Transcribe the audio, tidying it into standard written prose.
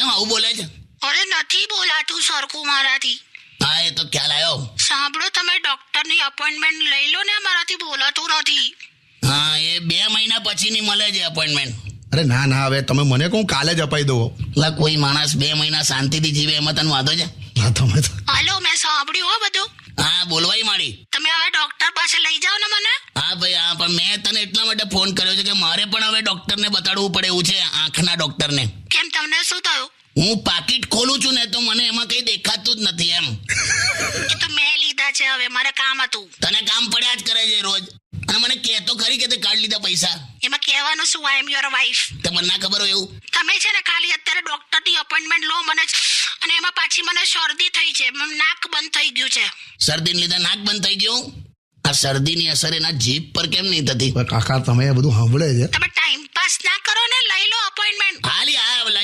કેમ આવું બોલે છે? અરે નથી બોલાતું સરખું મારાથી. હા એ તો ખ્યાલ આવ્યો. સાંભળો, તમે ડોક્ટરની અપોઇન્ટમેન્ટ લઈ લો ને, મારાથી બોલાતું નથી. હા એ 2 મહિના પછીની મળે છે અપોઇન્ટમેન્ટ. અરે ના ના, હવે તમે મને કહું કાલે જ અપાઈ દો. એટલે કોઈ માણસ 2 મહિના શાંતિથી જીવે એમાં તને વાંધો છે? હા તમે તો હાલો, મેં સાંભળ્યું હો બધું. હા બોલવાય માડી. તમે હવે ડોક્ટર પાસે લઈ જાઓ ને મને. હા ભાઈ હા, પણ મેં તને એટલા માટે ફોન કર્યો છે કે મારે પણ હવે ડોક્ટરને બતાડવું પડે એવું છે, આંખના ડોક્ટરને. કેમ, તમને શું થયું? હું પાકીટ ખોલું છું ને તો મને એમાં કઈ દેખાતું જ નથી એમ. એ તો મેં લીધા છે, હવે મારે કામ હતું. તને કામ પડ્યા જ કરે છે રોજ. અને મને કહેતો ખરી કે તે કાઢ લીધા પૈસા. એમાં કહેવાનું શું, આઈ એમ યોર વાઇફ. તે મને ના ખબર હોય એવું. તમે છે ને ખાલી અત્યારે ડોક્ટરની અપોઇન્ટમેન્ટ લો મને, અને એમાં પાછી મને શરદી થઈ છે, નાક બંધ થઈ ગયું છે. શરદીને લીધે નાક બંધ થઈ ગયું? આ શરદીની અસર એના જીભ પર કેમ નહીં થતી? કાકા તમે બધું સાંભળે છે. તમે ટાઈમ પાસ ના કરો ને, લઈ લો અપોઇન્ટમેન્ટ. હાલી આ લઈ લો.